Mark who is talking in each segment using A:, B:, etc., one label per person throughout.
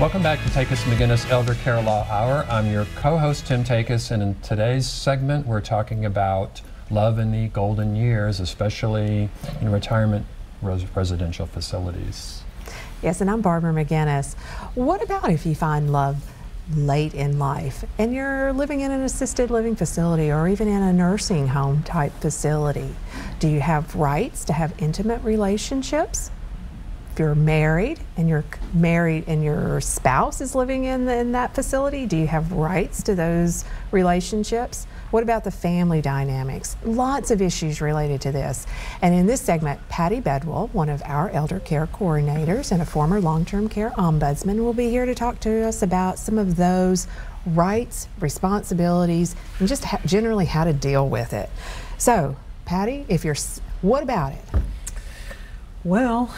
A: Welcome back to Takacs McGinnis Elder Care Law Hour. I'm your co-host, Tim Takacs, and in today's segment, we're talking about love in the golden years, especially in retirement residential facilities.
B: Yes, and I'm Barbara McGinnis. What about if you find love late in life and you're living in an assisted living facility or even in a nursing home type facility? Do you have rights to have intimate relationships? If you're married and your spouse is living in that facility, do you have rights to those relationships? What about the family dynamics? Lots of issues related to this. And in this segment, Pati Bedwell, one of our elder care coordinators and a former long-term care ombudsman, will be here to talk to us about some of those rights, responsibilities, and just generally how to deal with it. So, Pati, what about it?
C: Well,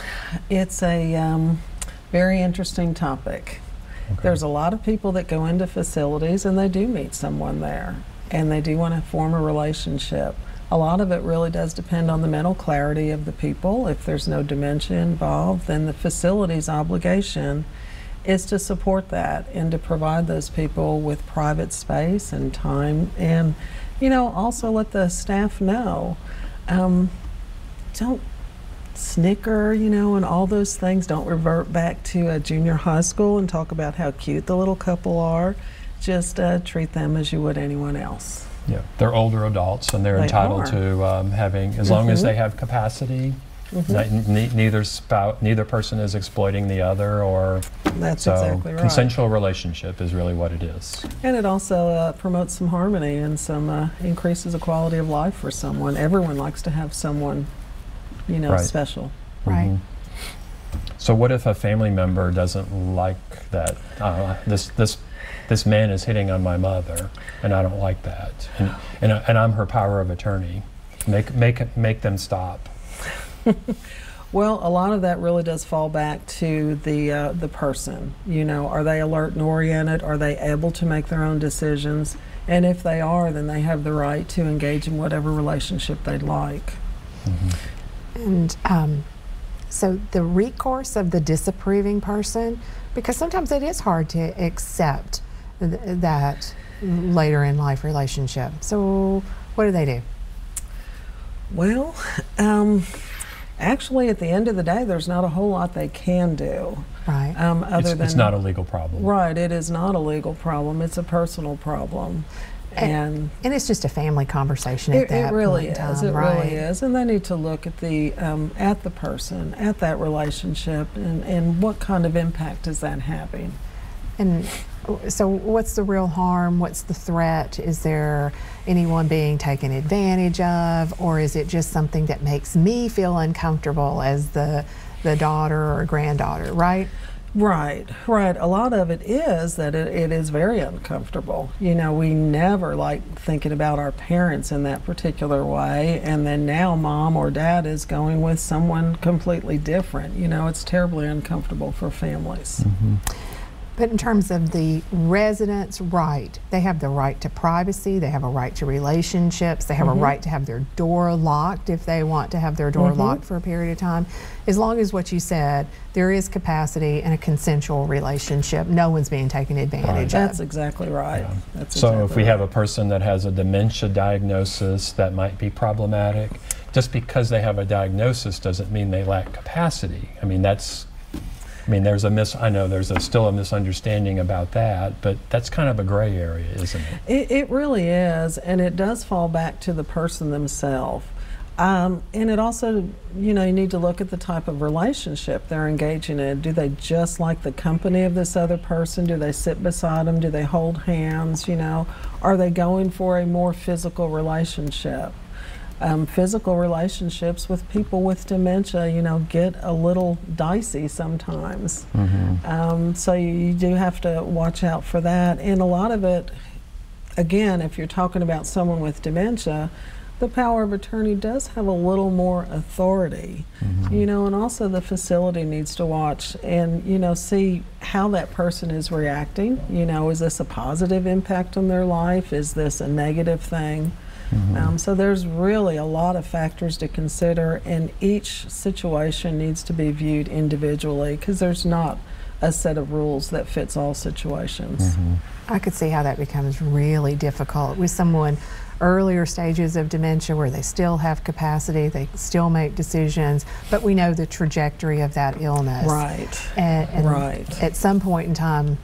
C: it's a very interesting topic.
A: Okay.
C: There's a lot of people that go into facilities and they do meet someone there and they do want to form a relationship. A lot of it really does depend on the mental clarity of the people. If there's no dementia involved, then the facility's obligation is to support that and to provide those people with private space and time, and also let the staff know, don't snicker, and all those things. Don't revert back to a junior high school and talk about how cute the little couple are. Just treat them as you would anyone else.
A: Yeah, they're older adults and they're entitled to having, as long as they have capacity. Neither person is exploiting the other, or
C: that's exactly right.
A: Consensual relationship is really what it is.
C: And it also promotes some harmony and some increases the quality of life for someone. Everyone likes to have someone
A: right.
C: special.
B: Right.
A: So what if a family member doesn't like that? This man is hitting on my mother, and I don't like that, and I'm her power of attorney. Make them stop.
C: Well, a lot of that really does fall back to the person. Are they alert and oriented? Are they able to make their own decisions? And if they are, then they have the right to engage in whatever relationship they'd like.
B: And so the recourse of the disapproving person, because sometimes it is hard to accept that later in life relationship. So what do?
C: Well, actually, at the end of the day, there's not a whole lot they can do.
B: Right.
A: It's not a legal problem.
C: Right. It is not a legal problem. It's a personal problem. And
B: it's just a family conversation at that
C: really
B: point in
C: is.
B: time,
C: It
B: right?
C: really is. And they need to look at the person, at that relationship, and what kind of impact is that having.
B: And so what's the real harm? What's the threat? Is there anyone being taken advantage of, or is it just something that makes me feel uncomfortable as the daughter or granddaughter, right?
C: Right. A lot of it is that it is very uncomfortable. We never like thinking about our parents in that particular way, and then now mom or dad is going with someone completely different. It's terribly uncomfortable for families.
B: But in terms of the residents' right, they have the right to privacy, they have a right to relationships, they have a right to have their door locked if they want to have their door locked for a period of time. As long as what you said, there is capacity and a consensual relationship, no one's being taken advantage of.
C: That's exactly right.
A: Yeah.
C: That's
A: so
C: exactly
A: if we
C: right.
A: have a person that has a dementia diagnosis that might be problematic, just because they have a diagnosis doesn't mean they lack capacity. I know there's still a misunderstanding about that, but that's kind of a gray area, isn't it?
C: It really is, and it does fall back to the person themselves. And it also, you need to look at the type of relationship they're engaging in. Do they just like the company of this other person? Do they sit beside them? Do they hold hands? Are they going for a more physical relationship? Physical relationships with people with dementia, get a little dicey sometimes. So you do have to watch out for that. And a lot of it, again, if you're talking about someone with dementia, the power of attorney does have a little more authority, and also the facility needs to watch and, see how that person is reacting. Is this a positive impact on their life? Is this a negative thing? So there's really a lot of factors to consider, and each situation needs to be viewed individually because there's not a set of rules that fits all situations.
B: I could see how that becomes really difficult with someone earlier stages of dementia where they still have capacity, they still make decisions, but we know the trajectory of that illness.
C: Right.
B: And
C: Right.
B: at some point in time,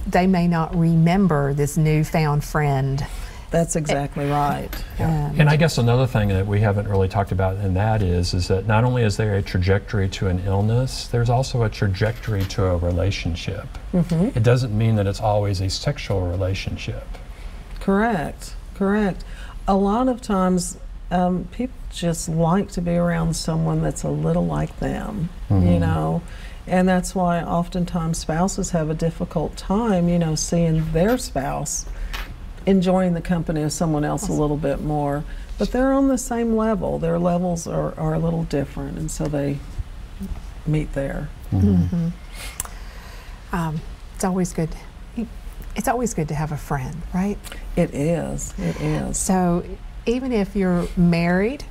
B: they may not remember this newfound friend.
C: That's exactly right.
A: And I guess another thing that we haven't really talked about in that is that not only is there a trajectory to an illness, there's also a trajectory to a relationship. It doesn't mean that it's always a sexual relationship.
C: Correct, correct. A lot of times people just like to be around someone that's a little like them, you know, and that's why oftentimes spouses have a difficult time, you know, seeing their spouse enjoying the company of someone else a little bit more. But they're on the same level. Their levels are a little different, and so they meet there.
B: It's always good. It's always good to have a friend, right?
C: It is. It is.
B: So even if you're married,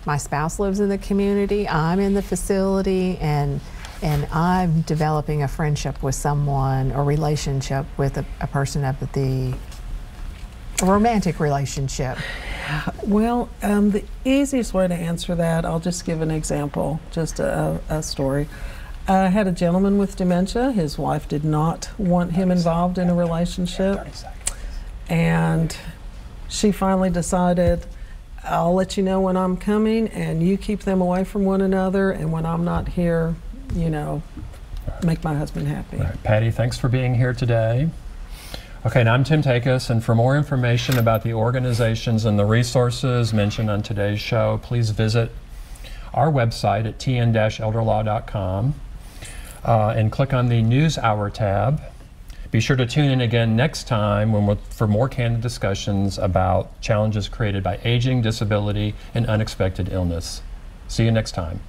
B: my spouse lives in the community, I'm in the facility, and I'm developing a friendship with someone or relationship with a person of a romantic relationship.
C: Well, the easiest way to answer that, I'll just give an example, just a story. I had a gentleman with dementia. His wife did not want him involved in a relationship. And she finally decided, I'll let you know when I'm coming, and you keep them away from one another, and when I'm not here, you know, make my husband happy.
A: Right. Patty, thanks for being here today. Okay, now I'm Tim Takacs, and for more information about the organizations and the resources mentioned on today's show, please visit our website at tn-elderlaw.com and click on the News Hour tab. Be sure to tune in again next time for more candid discussions about challenges created by aging, disability, and unexpected illness. See you next time.